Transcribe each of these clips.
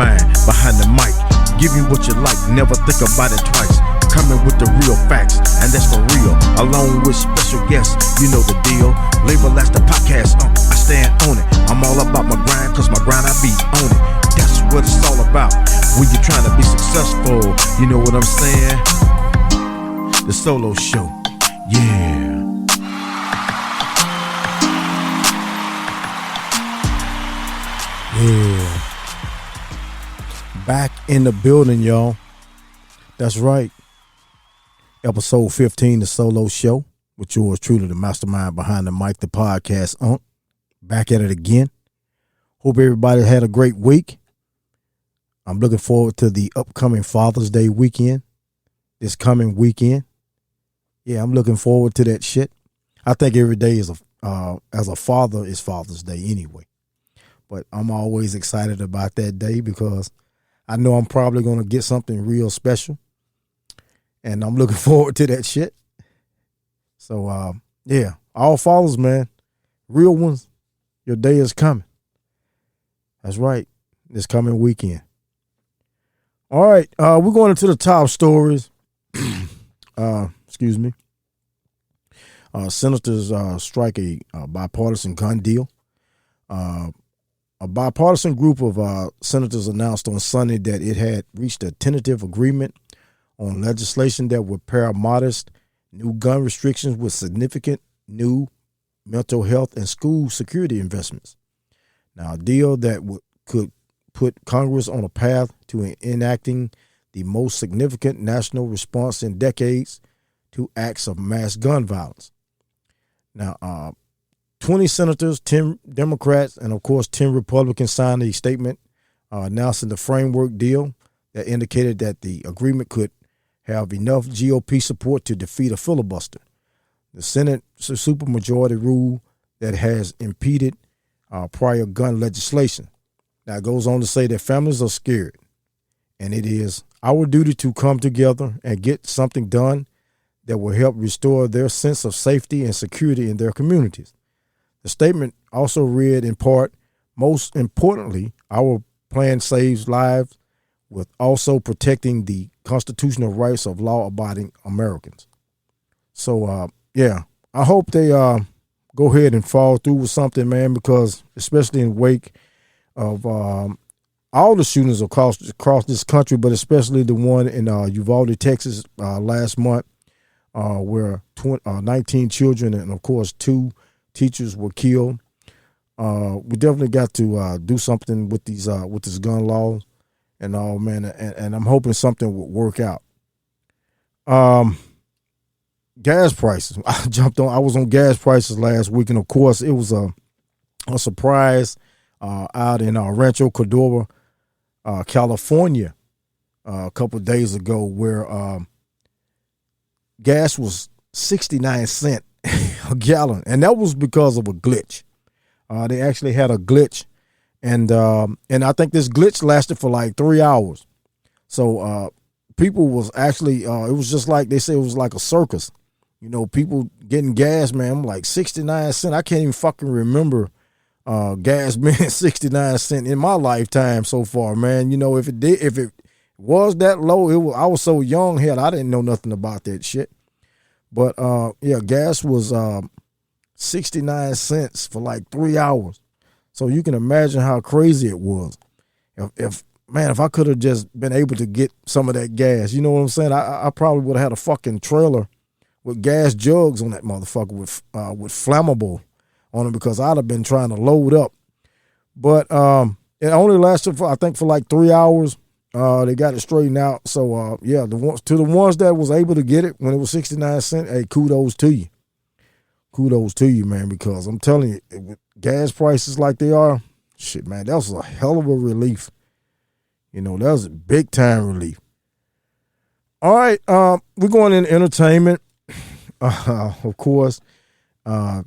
mastermind behind the mic. Give you what you like, never think about it twice. Coming with the real facts, and that's for real. Along with special guests, you know the deal. Label as the podcast, I stand on it. I'm all about my grind, cause my grind I be on it. That's what it's all about. When you're trying to be successful, you know what I'm saying? The Solo Show, yeah. Yeah. Back in the building, y'all. That's right. Episode 15, The Solo Show, with yours truly, the mastermind behind the mic, the podcast. Back at it again. Hope everybody had a great week. I'm looking forward to the upcoming Father's Day weekend. This coming weekend. Yeah, I'm looking forward to that shit. I think every day is as a father is Father's Day anyway. But I'm always excited about that day because I know I'm probably going to get something real special. And I'm looking forward to that shit. So, yeah, all fathers, man, real ones, your day is coming. That's right. This coming weekend. All right, we're going into the top stories. Excuse me. Senators strike a bipartisan gun deal. A bipartisan group of senators announced on Sunday that it had reached a tentative agreement on legislation that would pair modest new gun restrictions with significant new mental health and school security investments. Now, a deal that could put Congress on a path to enacting the most significant national response in decades to acts of mass gun violence. Now, 20 senators, 10 Democrats, and of course 10 Republicans signed a statement announcing the framework deal that indicated that the agreement could have enough GOP support to defeat a filibuster. The Senate supermajority rule that has impeded prior gun legislation. Now, it goes on to say that families are scared, and it is our duty to come together and get something done that will help restore their sense of safety and security in their communities. The statement also read in part, most importantly, our plan saves lives with also protecting the constitutional rights of law-abiding Americans. So, yeah, I hope they go ahead and follow through with something, man, because especially in wake of all the shootings across this country, but especially the one in Uvalde, Texas last month, where 19 children and, of course, 2 teachers were killed. We definitely got to do something with these with this gun laws and all, man. And I'm hoping something would work out. Gas prices. I was on gas prices last week, and of course, it was a surprise out in Rancho Cordova, California, a couple of days ago, where gas was 69 cents a gallon, and that was because of a glitch. They actually had a glitch, and I think this glitch lasted for like 3 hours. So people was actually it was just like they say, it was like a circus. You know, people getting gas, man. I'm like 69 cents. I can't even fucking remember gas being 69 cents in my lifetime so far, man. You know, if it was that low, I was so young, hell, I didn't know nothing about that shit. But yeah, gas was 69 cents for like 3 hours. So you can imagine how crazy it was. If I could have just been able to get some of that gas, you know what I'm saying? I probably would have had a fucking trailer with gas jugs on that motherfucker with flammable on it, because I'd have been trying to load up. But it only lasted for like 3 hours. They got it straightened out. So yeah, the ones that was able to get it when it was 69 cents, hey, kudos to you. Kudos to you, man, because I'm telling you, with gas prices like they are, shit, man, that was a hell of a relief. You know, that was a big time relief. All right, we're going into entertainment. Of course, one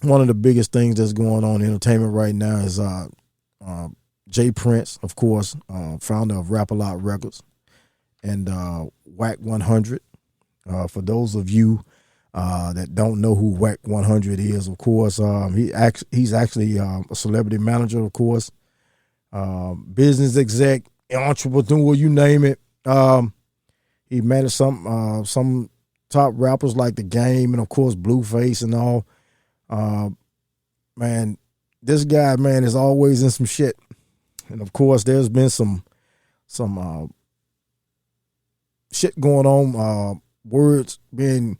of the biggest things that's going on in entertainment right now is J.Prince, of course, founder of Rap-A-Lot Records, and Wack 100. For those of you that don't know who Wack 100 is, of course, he's actually a celebrity manager, of course. business exec, entrepreneur, you name it. He managed some top rappers like The Game and, of course, Blueface and all. Man, this guy, man, is always in some shit. And, of course, there's been some shit going on, words being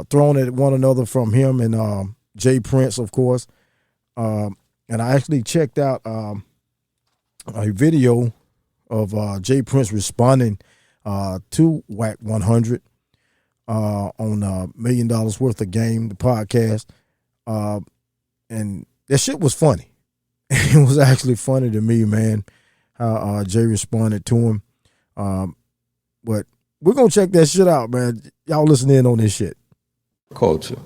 thrown at one another from him and J.Prince, of course. And I actually checked out a video of J.Prince responding to Wack 100 on $1 Million Worth of Game, the podcast. And that shit was funny. It was actually funny to me, man, how Jay responded to him. But we're going to check that shit out, man. Y'all listen in on this shit. Culture.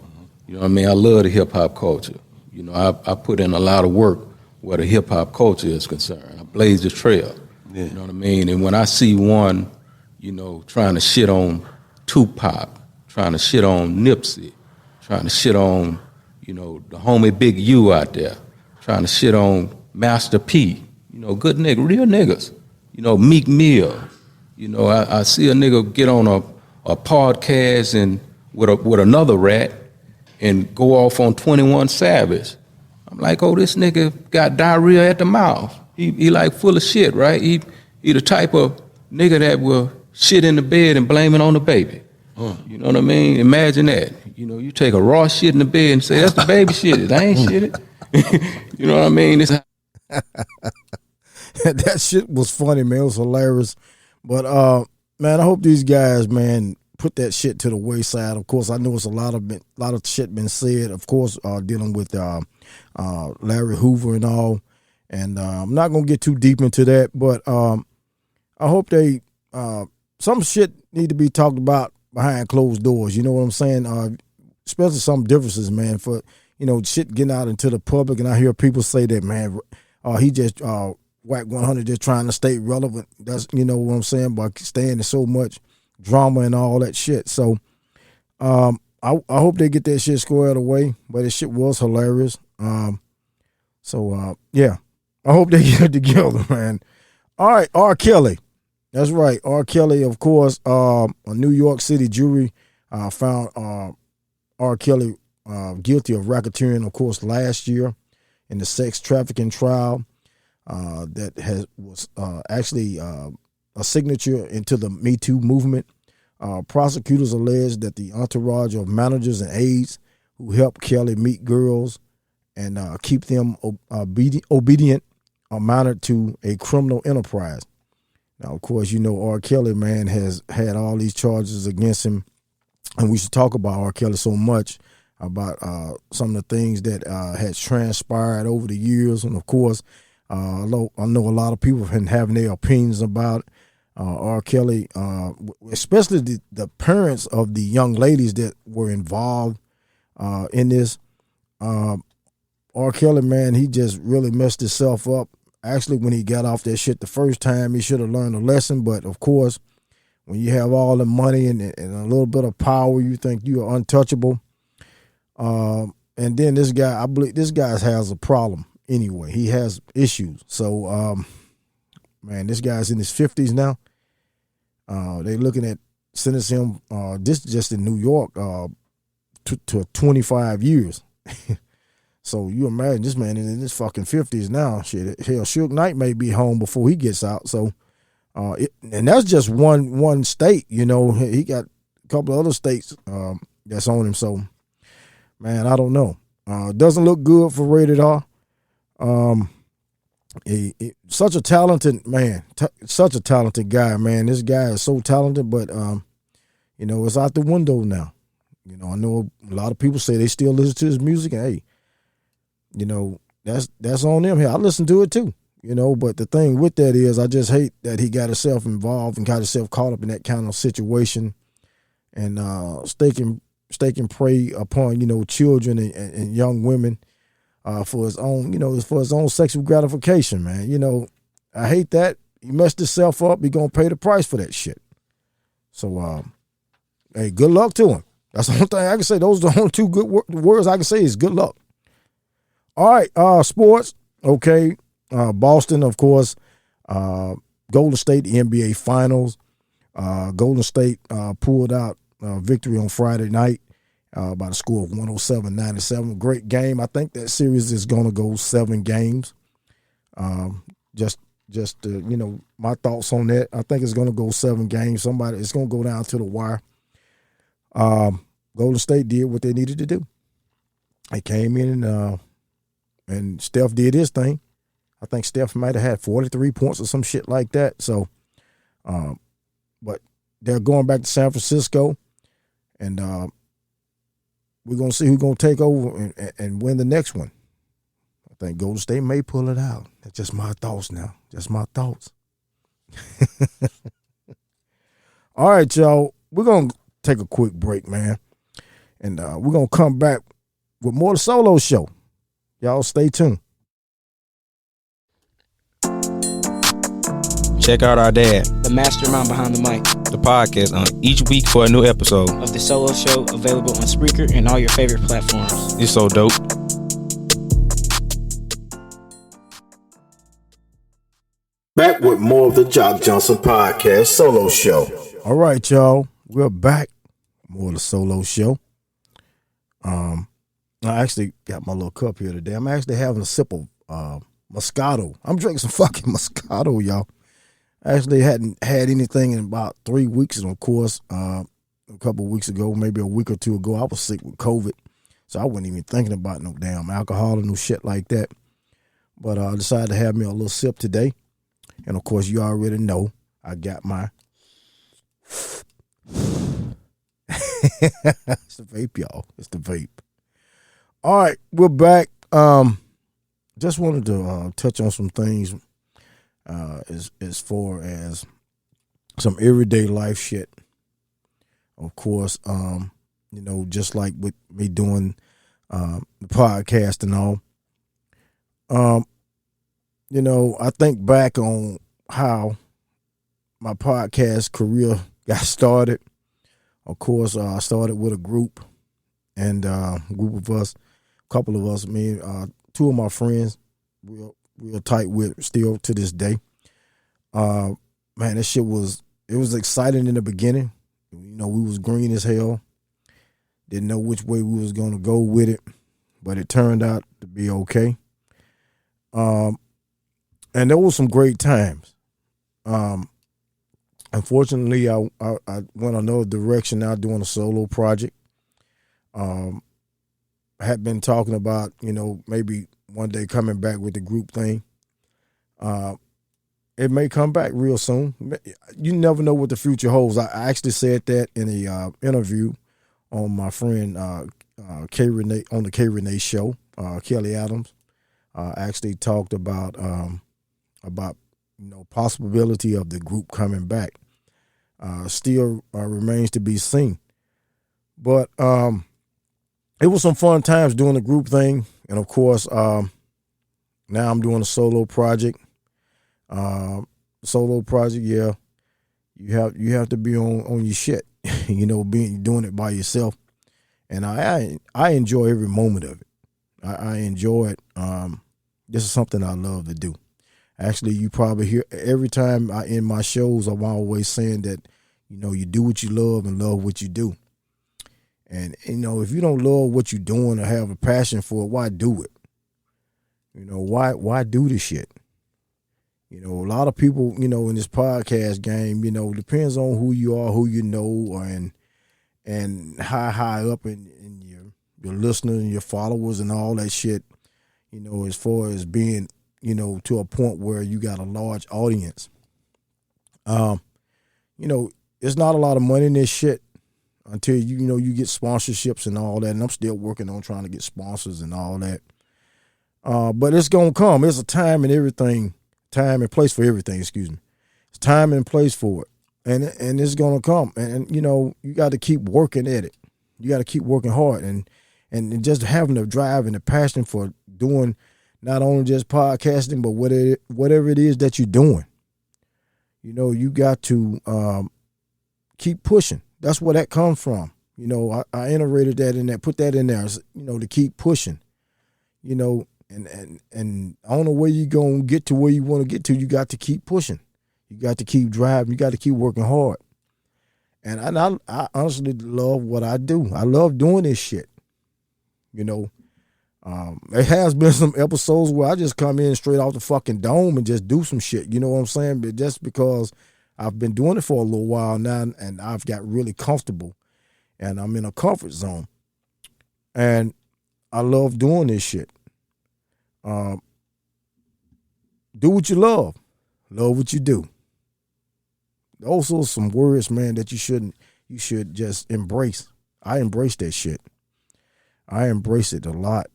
You know what I mean? I love the hip-hop culture. You know, I put in a lot of work where the hip-hop culture is concerned. I blaze the trail. Yeah. You know what I mean? And when I see one, you know, trying to shit on Tupac, trying to shit on Nipsey, trying to shit on, you know, the homie Big U out there, trying to shit on Master P, you know, good nigga, real niggas, you know, Meek Mill. You know, I see a nigga get on a podcast and with another rat and go off on 21 Savage. I'm like, oh, this nigga got diarrhea at the mouth. He like full of shit, right? He the type of nigga that will shit in the bed and blame it on the baby. You know what I mean? Imagine that. You know, you take a raw shit in the bed and say, that's the baby shit. I ain't shit it. You know what I mean? That shit was funny, man. It was hilarious. But, man, I hope these guys, man, put that shit to the wayside. Of course, I know it's a lot of shit been said, of course, dealing with Larry Hoover and all. And I'm not going to get too deep into that, but I hope some shit need to be talked about behind closed doors. You know what I'm saying? Especially some differences, man, for, you know, shit getting out into the public. And I hear people say that, man, he just Wack 100 just trying to stay relevant. That's, you know what I'm saying, by staying in so much drama and all that shit. So I hope they get that shit squared away. But this shit was hilarious. Yeah, I hope they get it together, man. All right, R.Kelly. That's right, R.Kelly, of course. A New York City jury found R.Kelly guilty of racketeering, of course, last year in the sex trafficking trial. That was actually a signature into the Me Too movement. Prosecutors alleged that the entourage of managers and aides who helped Kelly meet girls and keep them obedient amounted to a criminal enterprise. Now, of course, you know, R. Kelly, man, has had all these charges against him, and we should talk about R. Kelly so much, about some of the things that has transpired over the years. And, of course, I know a lot of people have been having their opinions about R. Kelly, especially the parents of the young ladies that were involved in this. R. Kelly, man, he just really messed himself up. Actually, when he got off that shit the first time, he should have learned a lesson. But, of course, when you have all the money and a little bit of power, you think you are untouchable. And then this guy, I believe this guy has a problem anyway. He has issues. So, man, this guy's in his 50s now. They're looking at sentencing him, this just in New York, to 25 years. So you imagine this man is in his fucking 50s now. Shit, hell, Suge Knight may be home before he gets out. So, and that's just one state. You know, he got a couple of other states that's on him. So, man, I don't know. Doesn't look good for Rated R. Such a talented man, such a talented guy, man. This guy is so talented, but you know, it's out the window now. You know, I know a lot of people say they still listen to his music, and hey, you know, that's on them. Here, I listen to it too. You know, but the thing with that is, I just hate that he got himself involved and got himself caught up in that kind of situation, and staking prey upon, you know, children and young women. For his own, you know, for his own sexual gratification, man. You know, I hate that. He messed himself up. He gonna pay the price for that shit. So, hey, good luck to him. That's the only thing I can say. Those are the only two good words I can say is good luck. All right, sports. Okay, Boston, of course, Golden State, the NBA Finals. Golden State pulled out victory on Friday night by the score of 107-97. Great game. I think that series is going to go 7 games. Just my thoughts on that. I think it's going to go 7 games. It's going to go down to the wire. Golden State did what they needed to do. They came in and Steph did his thing. I think Steph might have had 43 points or some shit like that. So, but they're going back to San Francisco, and we're going to see who's going to take over and win the next one. I think Golden State may pull it out. That's just my thoughts now. Just my thoughts. All right, y'all. We're going to take a quick break, man. And we're going to come back with more of the Solo Show. Y'all stay tuned. Check out our dad, the mastermind behind the mic, the podcast on each week for a new episode of The Solo Show, available on Spreaker and all your favorite platforms. It's so dope. Back with more of the Jock Johnson Podcast Solo Show. All right, y'all. We're back. More of the Solo Show. I actually got my little cup here today. I'm actually having a sip of Moscato. I'm drinking some fucking Moscato, y'all. I actually hadn't had anything in about 3 weeks, and of course, a couple of weeks ago, maybe a week or two ago, I was sick with COVID, so I wasn't even thinking about no damn alcohol or no shit like that. But I decided to have me a little sip today, and of course, you already know I got my it's the vape, y'all. It's the vape. All right, we're back. Just wanted to touch on some things as far as some everyday life shit. Of course, just like with me doing the podcast and all. I think back on how my podcast career got started. Of course, I started with a group, and a couple of us, me, 2 of my friends, real tight with still to this day. Man, that shit was exciting in the beginning. We was green as hell. Didn't know which way we was gonna go with it, but it turned out to be okay. And there was some great times. Unfortunately, I went another direction now doing a solo project. I had been talking about, maybe one day coming back with the group thing. It may come back real soon. You never know what the future holds. I actually said that in a interview on my friend K Renee on the K Renee show. Kelly Adams actually talked about possibility of the group coming back. Still remains to be seen. But it was some fun times doing the group thing, and of course, now I'm doing a solo project. Yeah, you have to be on your shit, doing it by yourself, and I enjoy every moment of it. I enjoy it. This is something I love to do. Actually, you probably hear every time I end my shows, I'm always saying that, you do what you love and love what you do. And, if you don't love what you're doing or have a passion for it, why do it? Why do this shit? A lot of people, in this podcast game, depends on who you are, who you know, and how high up in your listeners and your followers and all that shit, as far as being, to a point where you got a large audience. There's not a lot of money in this shit until you get sponsorships and all that. And I'm still working on trying to get sponsors and all that. But it's gonna come. There's a time and place for everything. Excuse me. It's time and place for it, and it's gonna come. And you got to keep working at it. You got to keep working hard and just having the drive and the passion for doing not only just podcasting, but whatever it is that you're doing. You got to keep pushing. That's where that comes from. I iterated that in there, put that in there, to keep pushing. and I don't know where you gonna get to where you want to get to. You got to keep pushing. You got to keep driving. You got to keep working hard. And I honestly love what I do. I love doing this shit. You know, there has been some episodes where I just come in straight off the fucking dome and just do some shit. You know what I'm saying? But just because I've been doing it for a little while now, and I've got really comfortable, and I'm in a comfort zone, and I love doing this shit. Do what you love. Love what you do. Also, some words, man, that you should just embrace. I embrace that shit. I embrace it a lot.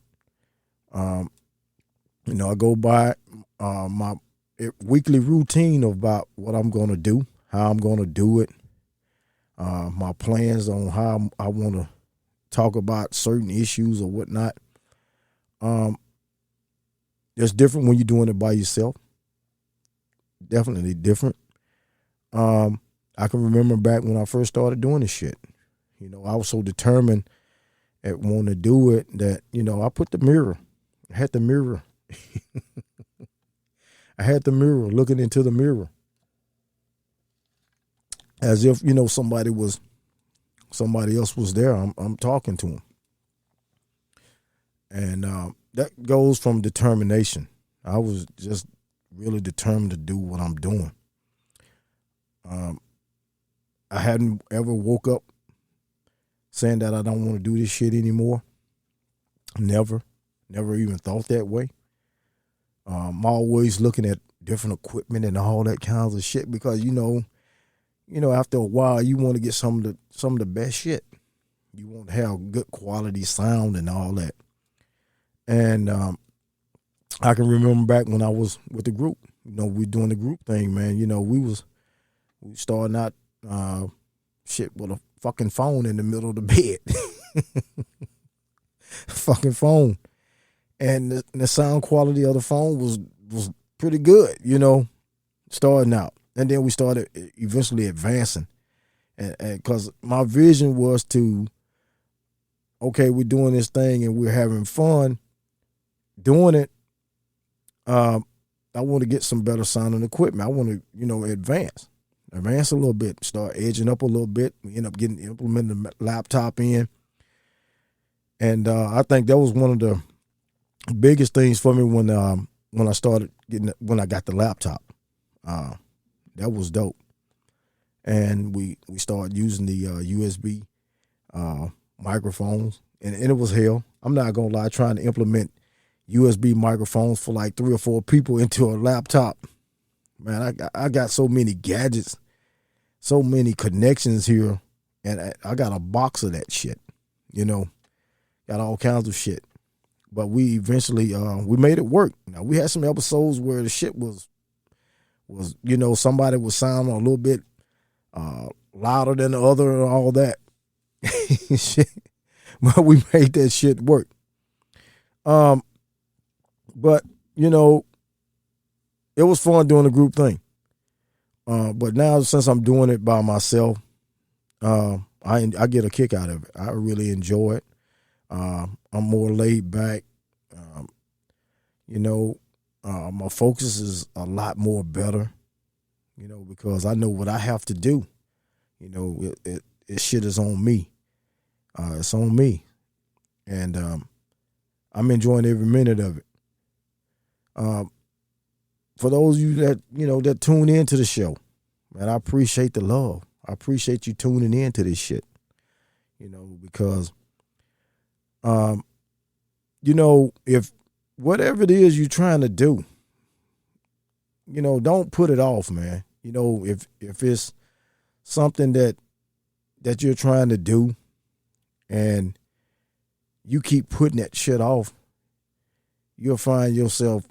You know, I go by my weekly routine about what I'm going to do, how I'm going to do it, my plans on how I want to talk about certain issues or whatnot. It's different when you're doing it by yourself. Definitely different. I can remember back when I first started doing this shit. You know, I was so determined at wanting to do it that, you know, I put the mirror. I had the mirror. I had the mirror, looking into the mirror. As if, you know, somebody else was there. I'm talking to them. And that goes from determination. I was just really determined to do what I'm doing. I hadn't ever woke up saying that I don't want to do this shit anymore. Never even thought that way. I'm always looking at different equipment and all that kinds of shit because you know, after a while you want to get some of the best shit. You want to have good quality sound and all that. And I can remember back when I was with the group. You know, we doing the group thing, man. You know, we starting out shit with a fucking phone in the middle of the bed. Fucking phone. And the sound quality of the phone was pretty good, you know, starting out. And then we started eventually advancing. And because my vision was to, okay, we're doing this thing and we're having fun doing it. I want to get some better sounding equipment. I want to, you know, advance a little bit, start edging up a little bit. We end up implementing the laptop in. And I think that was one of the biggest things for me when I started when I got the laptop. That was dope. And we started using the USB microphones, and it was hell. I'm not gonna lie, trying to implement USB microphones for like 3 or 4 people into a laptop. Man, I got so many gadgets, so many connections here, and I got a box of that shit, you know, got all kinds of shit. But we eventually, we made it work. Now, we had some episodes where the shit was, you know, somebody was sounding a little bit louder than the other and all that. Shit. But we made that shit work. But, you know, it was fun doing the group thing. But now, since I'm doing it by myself, I get a kick out of it. I really enjoy it. I'm more laid back. You know, my focus is a lot more better, you know, because I know what I have to do. You know, it shit is on me. It's on me. And I'm enjoying every minute of it. For those of you that, you know, that tune into the show, man, I appreciate the love. I appreciate you tuning into this shit, you know, because, you know, if whatever it is you're trying to do, you know, don't put it off, man. You know, if it's something that you're trying to do and you keep putting that shit off, you'll find yourself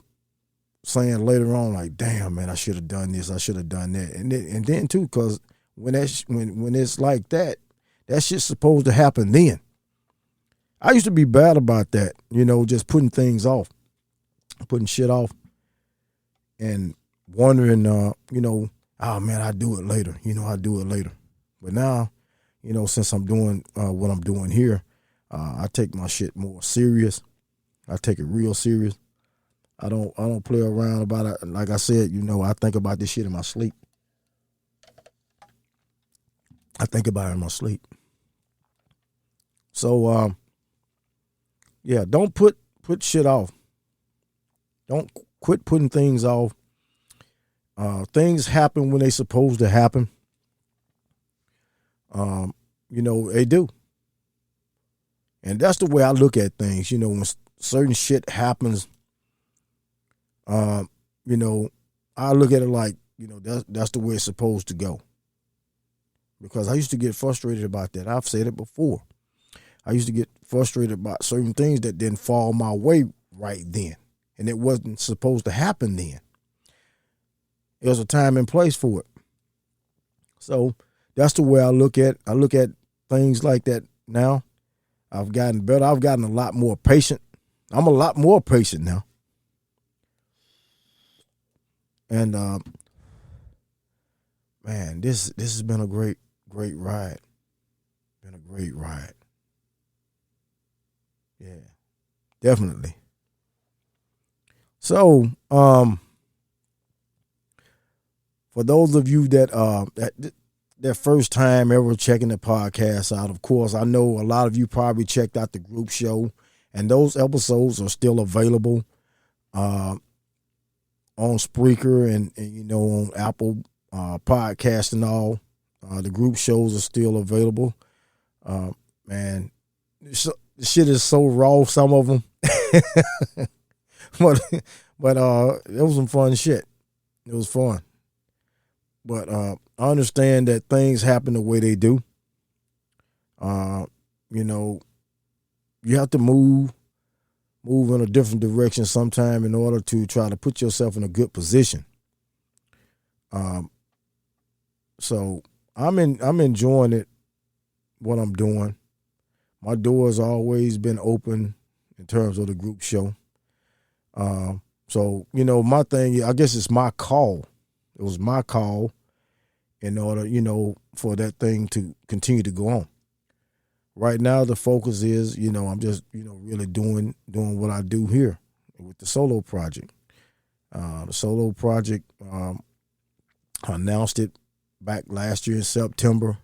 saying later on, like, damn, man, I should have done this, I should have done that. And then too, because when it's like that, that shit's supposed to happen then. I used to be bad about that, you know, just putting things off, putting shit off and wondering, you know, oh man, I'll do it later. You know, I'll do it later. But now, you know, since I'm doing what I'm doing here, I take my shit more serious. I take it real serious. I don't play around about it. Like I said, I think about this shit in my sleep. I think about it in my sleep. So, yeah, don't put shit off. Don't quit putting things off. Things happen when they're supposed to happen. They do. And that's the way I look at things. When certain shit happens, I look at it like, that's the way it's supposed to go. Because I used to get frustrated about that. I've said it before. I used to get frustrated about certain things that didn't fall my way right then. And it wasn't supposed to happen then. There was a time and place for it. So that's the way I look at things like that now. I've gotten better. I've gotten a lot more patient. I'm a lot more patient now. And man, this has been a great ride. Been a great ride. Yeah, definitely. So, for those of you that first time ever checking the podcast out, of course, I know a lot of you probably checked out the group show, and those episodes are still available on Spreaker and on Apple Podcast and all. The group shows are still available. Man, the shit is so raw, some of them. but it was some fun shit. It was fun. But I understand that things happen the way they do. You have to move in a different direction sometime in order to try to put yourself in a good position. So I'm enjoying it, what I'm doing. My door's always been open in terms of the group show. So, my thing, I guess it's my call. It was my call in order, for that thing to continue to go on. Right now, the focus is, I'm just, really doing what I do here with the solo project. The solo project, I announced it back last year in September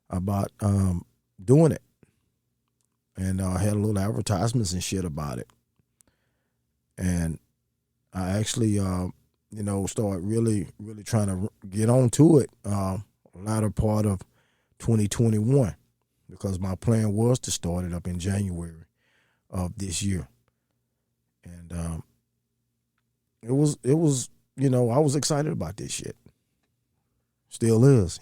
about doing it. And I had a little advertisements and shit about it. And I actually, started really trying to get on to it latter part of 2021, because my plan was to start it up in January of this year. And it was I was excited about this shit. Still is,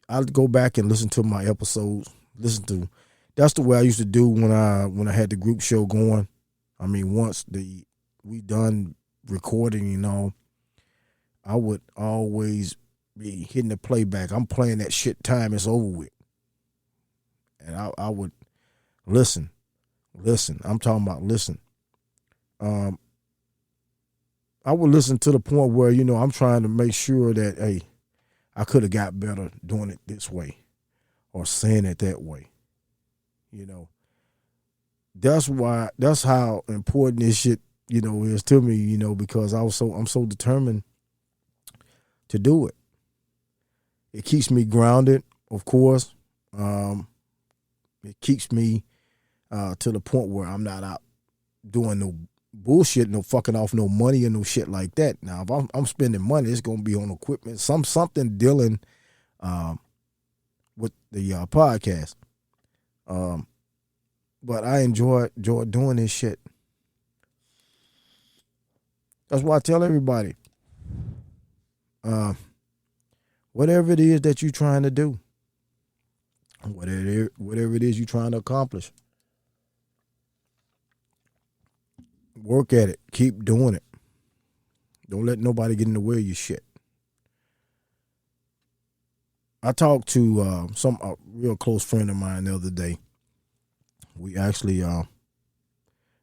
I'll go back and listen to my episodes, that's the way I used to do when I had the group show going. I mean, once we done recording, I would always be hitting the playback. I'm playing that shit time it's over with. And I would listen. I'm talking about listen. I would listen to the point where, I'm trying to make sure that, hey, I could have got better doing it this way or saying it that way. That's how important this shit, is to me, because I'm so determined to do it. It keeps me grounded, of course. It keeps me to the point where I'm not out doing no bullshit, no fucking off no money or no shit like that. Now, if I'm spending money, it's going to be on equipment, something dealing with the podcast. But I enjoy doing this shit. That's why I tell everybody, whatever it is that you're trying to do, whatever it is you're trying to accomplish, work at it. Keep doing it. Don't let nobody get in the way of your shit. I talked to a real close friend of mine the other day. We actually gonna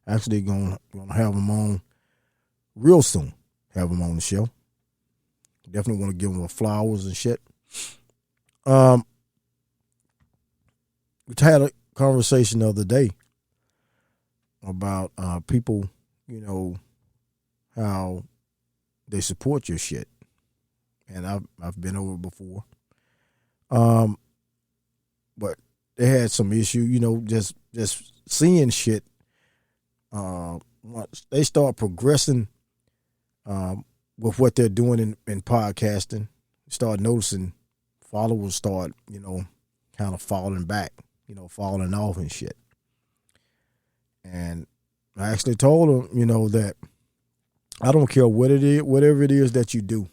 have him on real soon. Have him on the show. Definitely want to give him flowers and shit. We had a conversation the other day about people, how they support your shit, and I've been over it before. But they had some issue, just seeing shit. Once they start progressing with what they're doing in podcasting, start noticing followers start, kind of falling back, falling off and shit. And I actually told them, that I don't care what it is, whatever it is that you do,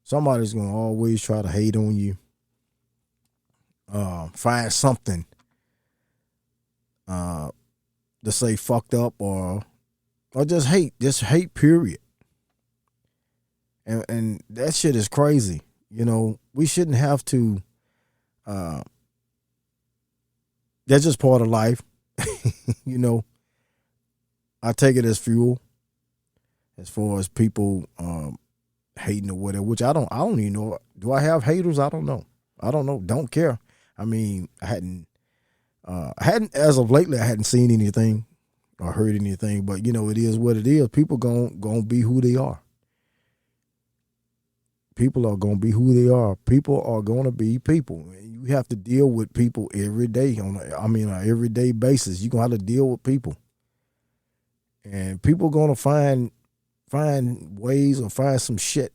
somebody's gonna always try to hate on you. Find something to say fucked up or just hate, period. And that shit is crazy. We shouldn't have to. That's just part of life. I take it as fuel. As far as people hating or whatever, which I don't even know. Do I have haters? I don't know. Don't care. I mean, I hadn't as of lately. I hadn't seen anything or heard anything. But it is what it is. People gonna be who they are. People are gonna be who they are. People are gonna be people. You have to deal with people every day on an everyday basis. You're gonna have to deal with people, and people gonna find ways or find some shit.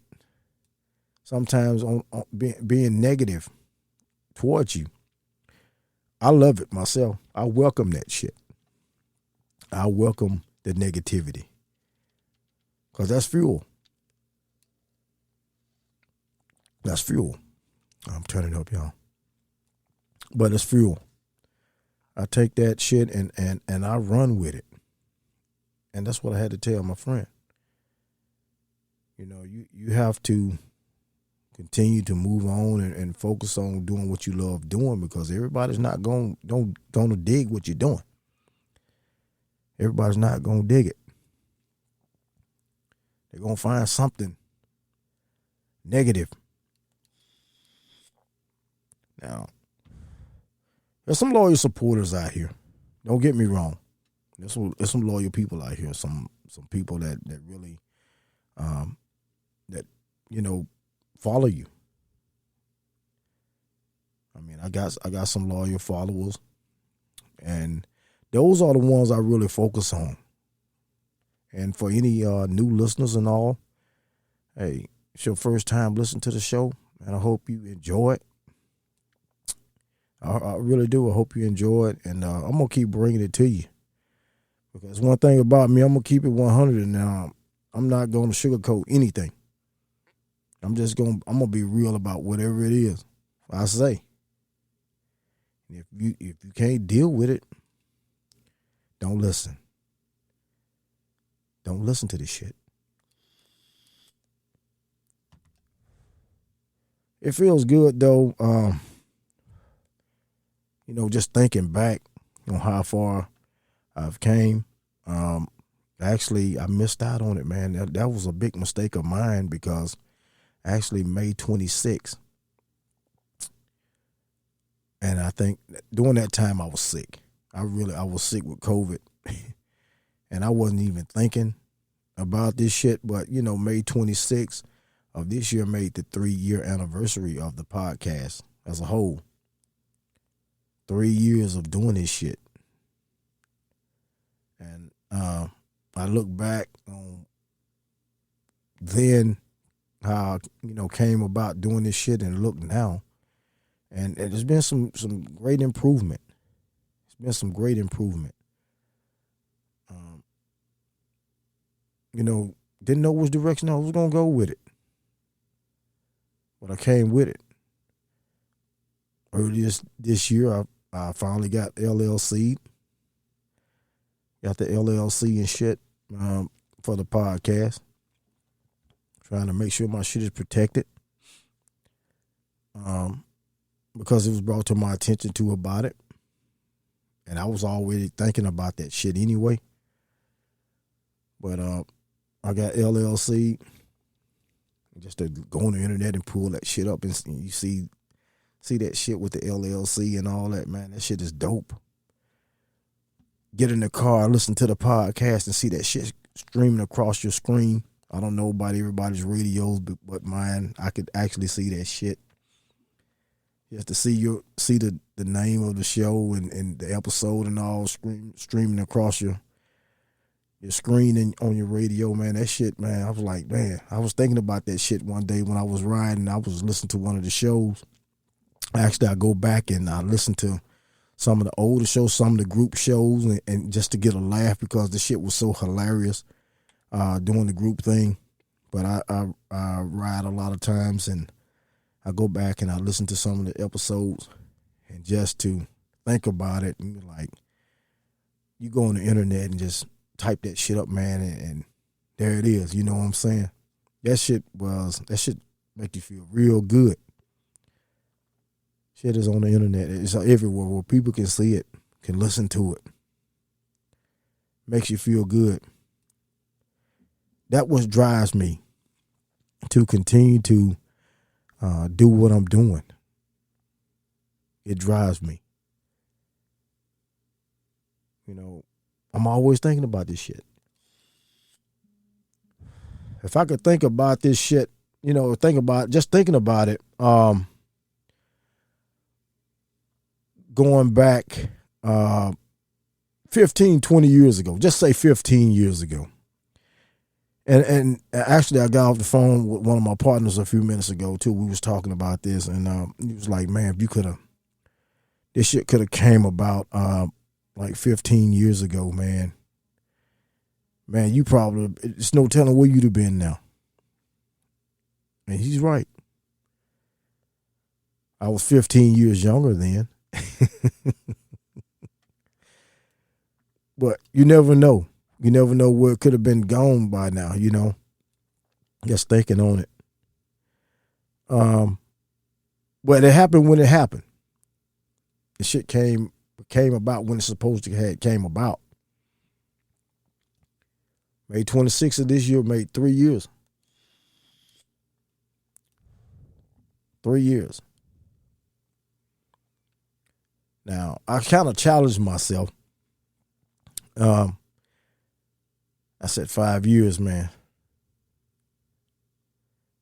Sometimes on being negative towards you. I love it myself. I welcome that shit. I welcome the negativity. Because that's fuel. That's fuel. I'm turning up, y'all. But it's fuel. I take that shit and I run with it. And that's what I had to tell my friend. You have to continue to move on and focus on doing what you love doing, because everybody's not going to dig what you're doing. Everybody's not going to dig it. They're going to find something negative. Now, there's some loyal supporters out here. Don't get me wrong. There's some loyal people out here. Some people that really that follow you. I mean, I got some loyal followers, and those are the ones I really focus on. And for any new listeners and all, hey, it's your first time listening to the show, and I hope you enjoy it. I really do. I hope you enjoy it, and I'm gonna keep bringing it to you, because one thing about me, I'm gonna keep it 100, and I'm not gonna sugarcoat anything. I'm gonna be real about whatever it is I say. And if you can't deal with it, don't listen. Don't listen to this shit. It feels good though, just thinking back on how far I've came. Actually, I missed out on it, man. That was a big mistake of mine, because actually May 26th, and I think during that time I was sick. I was sick with COVID, and I wasn't even thinking about this shit. But May 26th of this year made the 3-year anniversary of the podcast as a whole. 3 years of doing this shit, and I look back on then how came about doing this shit, and look now, and there's been some great improvement. It's been some great improvement. Didn't know which direction I was gonna go with it, but I came with it. Earlier this year, I finally got LLC. Got the LLC and shit for the podcast. Trying to make sure my shit is protected. Because it was brought to my attention too about it. And I was already thinking about that shit anyway. But I got LLC. Just to go on the internet and pull that shit up, and you see that shit with the LLC and all that, man. That shit is dope. get in the car, listen to the podcast, and see that shit streaming across your screen. I don't know about everybody's radios, but mine, I could actually see that shit. You have to see the name of the show and the episode and all streaming across your screen and on your radio, man. That shit, man, I was like, man, I was thinking about that shit one day when I was riding. I was listening to one of the shows. Actually, I go back and I listen to some of the older shows, some of the group shows, and just to get a laugh because the shit was so hilarious doing the group thing. But I ride a lot of times and I go back and I listen to some of the episodes and just to think about it and like, you go on the internet and just type that shit up, man, and there it is. You know what I'm saying? That shit make you feel real good. Shit is on the internet. It's everywhere where people can see it, can listen to it. Makes you feel good. That what drives me to continue to do what I'm doing. It drives me. You know, I'm always thinking about this shit. If I could think about this shit, you know, just thinking about it, going back 15, 20 years ago, just say 15 years ago. And actually, I got off the phone with one of my partners a few minutes ago, too. We was talking about this, and he was like, man, if this shit could have came about like 15 years ago, man, you probably, it's no telling where you'd have been now. And he's right. I was 15 years younger then. But you never know. You never know where it could have been gone by now, you know. Just thinking on it. But it happened when it happened. The shit came about when it's supposed to have came about. May 26th of this year made 3 years. 3 years. Now, I kind of challenged myself. I said 5 years, man.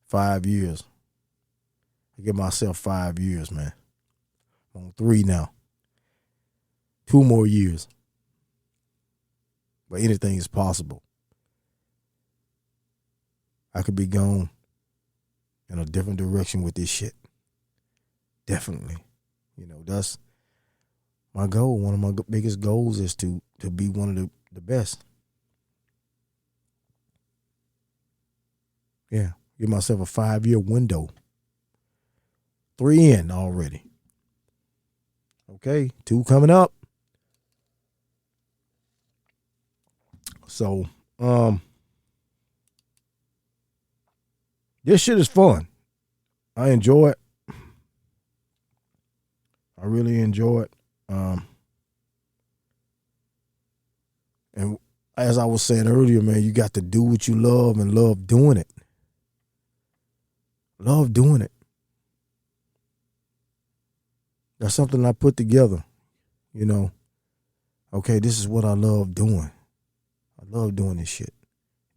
5 years. I give myself 5 years, man. I'm on 3 now. 2 more years. But anything is possible. I could be gone in a different direction with this shit. Definitely. You know, that's my goal. One of my biggest goals is to be one of the best. Yeah, give myself a 5-year window. 3 in already. Okay, 2 coming up. So, this shit is fun. I enjoy it. I really enjoy it. And as I was saying earlier, man, you got to do what you love and love doing it. Love doing it. That's something I put together, you know. Okay, this is what I love doing. I love doing this shit.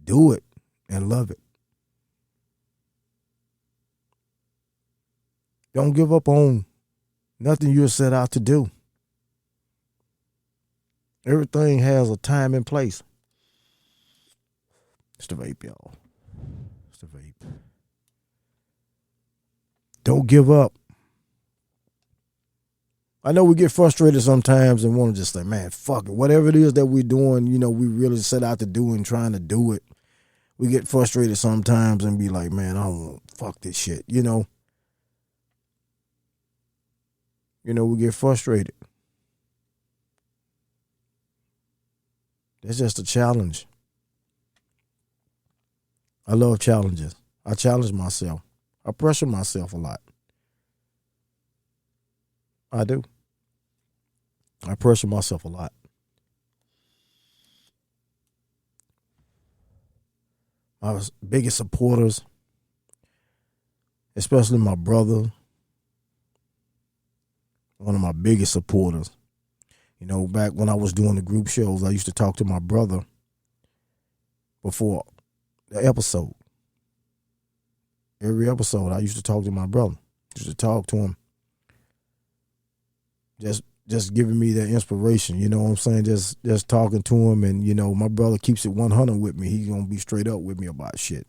Do it and love it. Don't give up on nothing you're set out to do. Everything has a time and place. It's the vape, y'all. It's the vape. Don't give up. I know we get frustrated sometimes and want to just say, man, fuck it. Whatever it is that we're doing, you know, we really set out to do and trying to do it. We get frustrated sometimes and be like, man, I don't want fuck this shit, you know. You know, we get frustrated. It's just a challenge. I love challenges. I challenge myself. I pressure myself a lot. I do. I pressure myself a lot. My biggest supporters, especially my brother, one of my biggest supporters. You know, back when I was doing the group shows, I used to talk to my brother before the episode. Every episode, I used to talk to my brother. Used to talk to him. Just giving me that inspiration, you know what I'm saying? Just talking to him, and, you know, my brother keeps it 100 with me. He's going to be straight up with me about shit.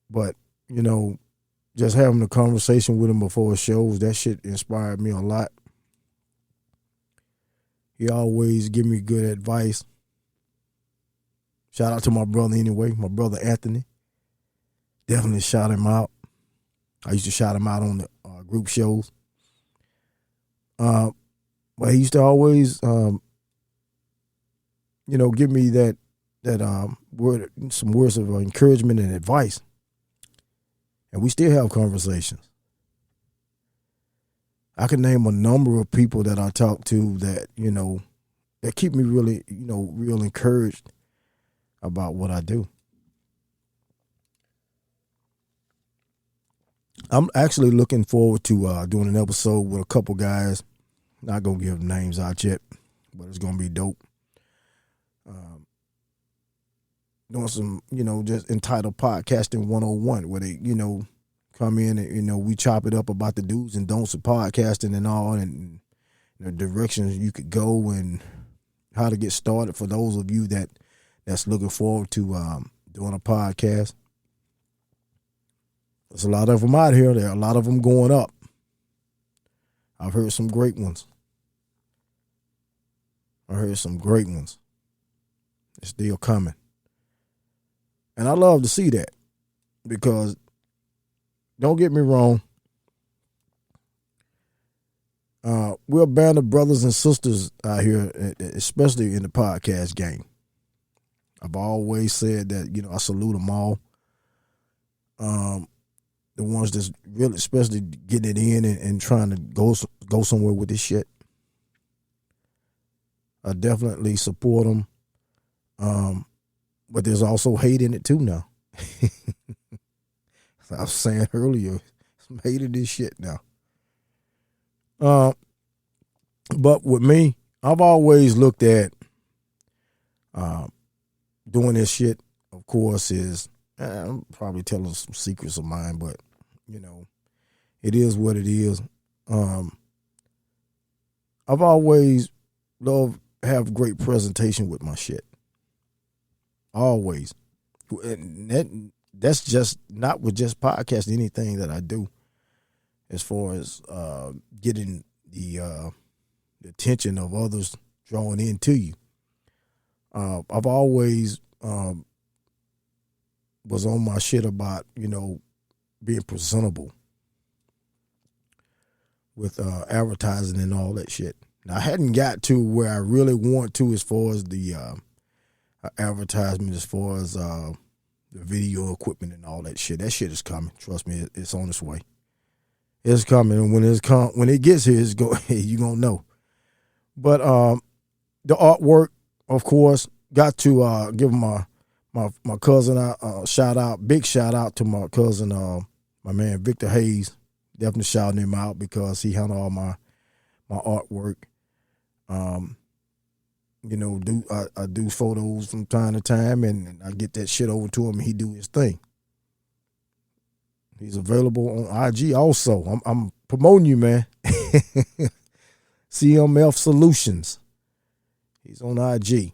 But, you know, just having a conversation with him before shows, that shit inspired me a lot. He always give me good advice. Shout out to my brother anyway, my brother Anthony. Definitely shout him out. I used to shout him out on the group shows. But he used to always, you know, give me that word, some words of encouragement and advice. And we still have conversations. I can name a number of people that I talk to that, you know, that keep me really, you know, real encouraged about what I do. I'm actually looking forward to doing an episode with a couple guys. Not going to give names out yet, but it's going to be dope. Doing some, you know, just entitled Podcasting 101, where they, you know, come in and, you know, we chop it up about the do's and don'ts of podcasting and all, and the directions you could go and how to get started for those of you that's looking forward to doing a podcast. There's a lot of them out here. There are a lot of them going up. I've heard some great ones. They're still coming. And I love to see that, because don't get me wrong, we're a band of brothers and sisters out here, especially in the podcast game. I've always said that, you know, I salute them all. The ones that's really, especially getting it in and trying to go somewhere with this shit. I definitely support them. But there's also hate in it too now. I was saying earlier, some hate in this shit now. But with me, I've always looked at doing this shit, of course, is, I'm probably telling some secrets of mine, but, you know, it is what it is. I've always loved have great presentation with my shit. Always. And that's just not with just podcasting, anything that I do, as far as getting the attention of others drawing into you. I've always was on my shit about, you know, being presentable with advertising and all that shit. Now, I hadn't got to where I really want to as far as the advertisement, as far as the video equipment and all that shit. That shit is coming. Trust me, it's on its way. It's coming, and when it gets here, you're gonna know. But the artwork, of course, got to give my cousin a shout out, big shout out to my cousin, my man Victor Hayes. Definitely shouting him out because he handled all my artwork. You know, I do photos from time to time, and I get that shit over to him, and he do his thing. He's available on IG also. I'm promoting you, man. CMF Solutions. He's on IG.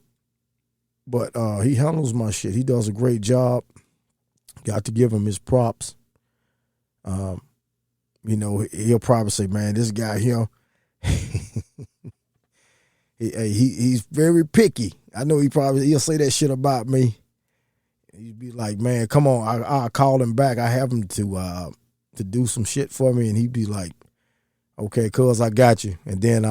But he handles my shit. He does a great job. Got to give him his props. You know, he'll probably say, man, this guy here, he's very picky. I know he'll say that shit about me. He'd be like, man, come on, I'll call him back. I have him to do some shit for me, and he'd be like, okay, cuz I got you. And then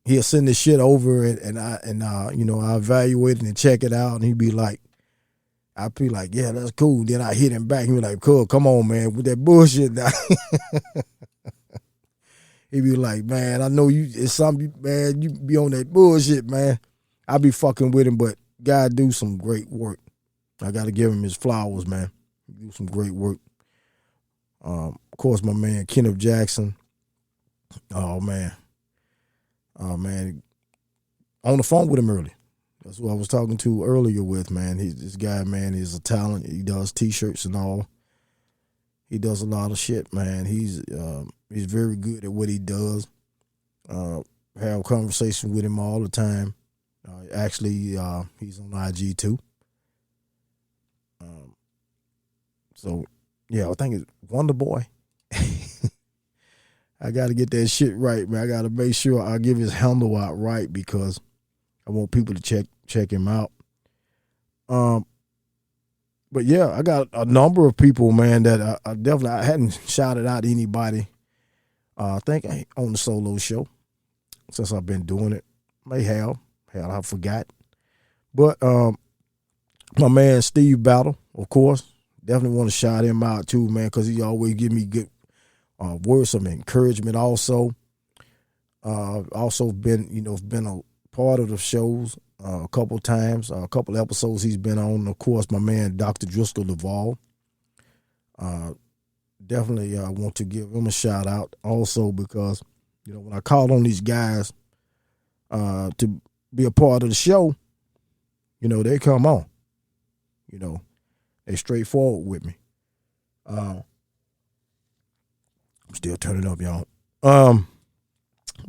he'll send the shit over, and you know, I evaluate it and check it out, and he'd be like, I'd be like, yeah, that's cool. Then I hit him back. He'd be like, cuz, come on, man, with that bullshit now. He'd be like, man, I know it's something, man, you be on that bullshit, man. I be fucking with him, but God do some great work. I got to give him his flowers, man. He do some great work. Of course, my man Kenneth Jackson. Oh man, on the phone with him early. That's who I was talking to earlier with, man. This guy, man, is a talent. He does T-shirts and all. He does a lot of shit, man. He's very good at what he does. Have conversations with him all the time. Actually, he's on IG too. So, yeah, I think it's Wonder Boy. I got to get that shit right, man. I got to make sure I give his handle out right because I want people to check him out. But yeah, I got a number of people, man, that I hadn't shouted out to anybody. I think on the solo show since I've been doing it. May have. Hell, I forgot. But my man Steve Battle, of course, definitely want to shout him out too, man, because he always give me good words of encouragement. Also been a part of the shows a couple times, a couple episodes he's been on. Of course, my man Dr. Driscoll Duvall. Definitely want to give him a shout out also because when I call on these guys to be a part of the show, they come on. They straightforward with me. I'm still turning up, y'all.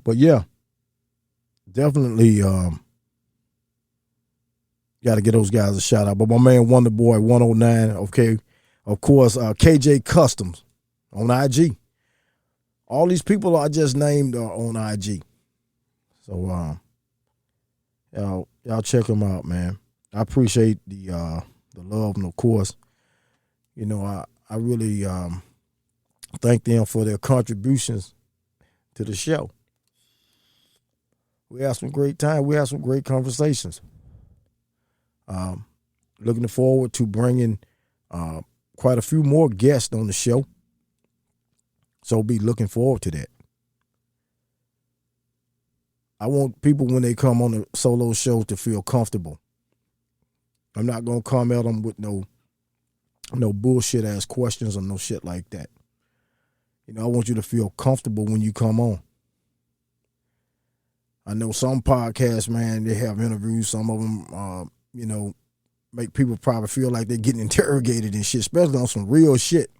But yeah, definitely got to get those guys a shout out. But my man Wonder Boy 109, okay, of course, KJ Customs on IG. All these people I just named are on IG. So y'all check them out, man. I appreciate the love, and of course, I really thank them for their contributions to the show. We had some great time. We had some great conversations. Looking forward to bringing quite a few more guests on the show. So be looking forward to that. I want people when they come on the solo show to feel comfortable. I'm not going to come at them with no bullshit ass questions or no shit like that. I want you to feel comfortable when you come on. I know some podcasts, man, they have interviews. Some of them, make people probably feel like they're getting interrogated and shit, especially on some real shit,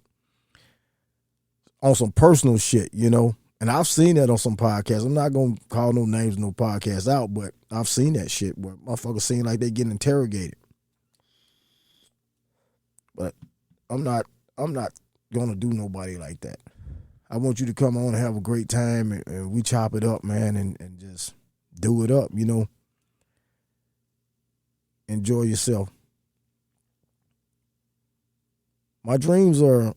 on some personal shit, And I've seen that on some podcasts. I'm not going to call no names, no podcasts out, but I've seen that shit where motherfuckers seem like they getting interrogated. But I'm not going to do nobody like that. I want you to come on and have a great time, and we chop it up, man, and just do it up, Enjoy yourself. My dreams are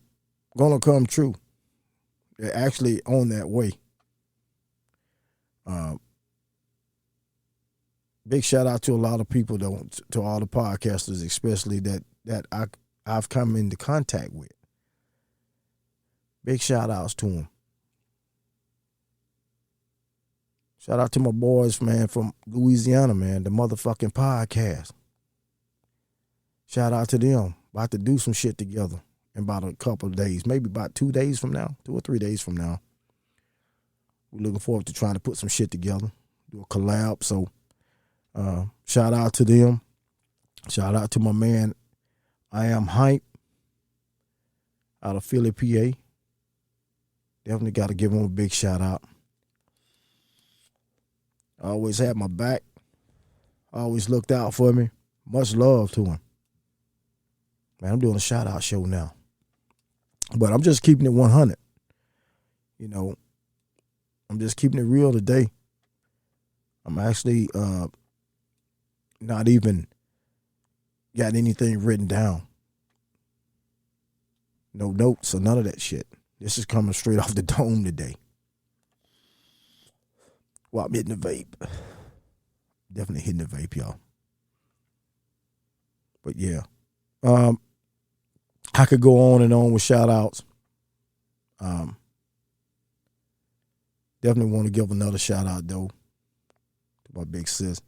going to come true. They're actually on that way. Big shout out to a lot of people, though, to all the podcasters, especially that I've come into contact with. Big shout outs to them. Shout out to my boys, man, from Louisiana, man, the motherfucking podcast. Shout out to them. About to do some shit together in about a couple of days, maybe about 2 days from now, 2 or 3 days from now. We're looking forward to trying to put some shit together, do a collab. So shout out to them. Shout out to my man, I Am Hype, out of Philly, PA. Definitely got to give him a big shout out. Always had my back. Always looked out for me. Much love to him. Man, I'm doing a shout out show now. But I'm just keeping it 100. I'm just keeping it real today. I'm actually not even got anything written down. No notes or none of that shit. This is coming straight off the dome today. Well, I'm hitting the vape. Definitely hitting the vape, y'all. But yeah. I could go on and on with shout outs. Definitely want to give another shout out though to my big sis.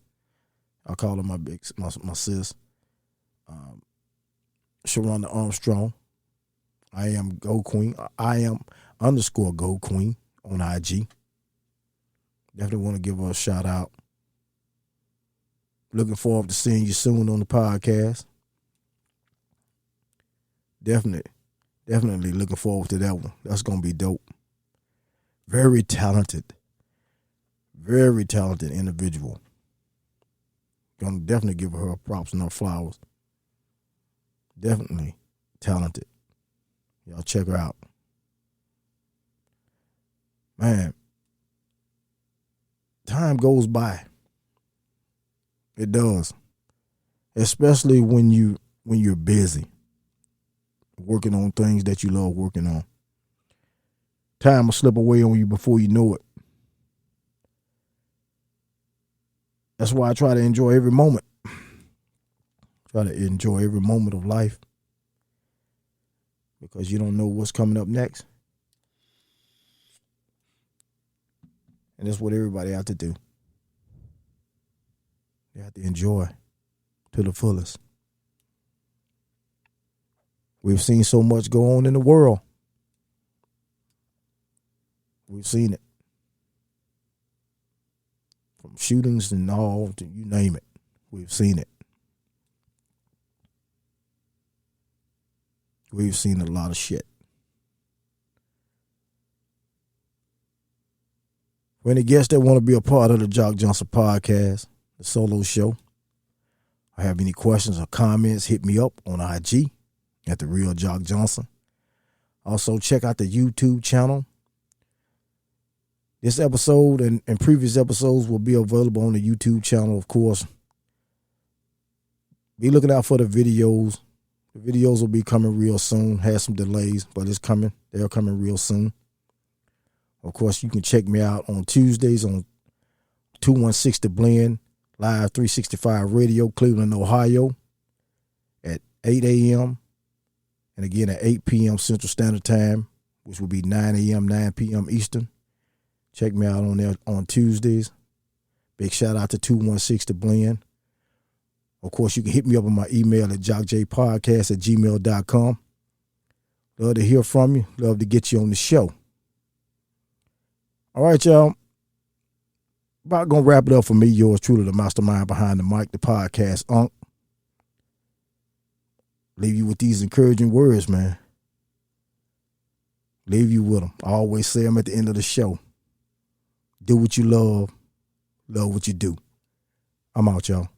I call her my sis. Sharonda Armstrong. I am Go Queen. I am _Go Queen on IG. Definitely want to give her a shout out. Looking forward to seeing you soon on the podcast. Definitely looking forward to that one. That's going to be dope. Very talented individual. Gonna definitely give her props and her flowers. Definitely talented. Y'all check her out. Man, time goes by. It does. Especially when you're busy working on things that you love working on. Time will slip away on you before you know it. That's why I try to enjoy every moment. Try to enjoy every moment of life. Because you don't know what's coming up next. And that's what everybody have to do. They have to enjoy to the fullest. We've seen so much go on in the world. We've seen it. From shootings and all, to you name it. We've seen it. We've seen a lot of shit. For any guests that want to be a part of the Jock Johnson podcast, the solo show, or have any questions or comments, hit me up on IG at The Real Jock Johnson. Also, check out the YouTube channel. This episode and previous episodes will be available on the YouTube channel, of course. Be looking out for the videos. The videos will be coming real soon. Had some delays, but it's coming. They're coming real soon. Of course, you can check me out on Tuesdays on 216 The Blend, live 365 radio, Cleveland, Ohio, at 8 a.m. and again at 8 p.m. Central Standard Time, which will be 9 a.m., 9 p.m. Eastern. Check me out on there on Tuesdays. Big shout out to 216 The Blend. Of course, you can hit me up on my email at jockjpodcast@gmail.com. Love to hear from you. Love to get you on the show. All right, y'all. About going to wrap it up for me. Yours truly, the mastermind behind the mic, the podcast, Unc. Leave you with these encouraging words, man. Leave you with them. I always say them at the end of the show. Do what you love what you do. I'm out, y'all.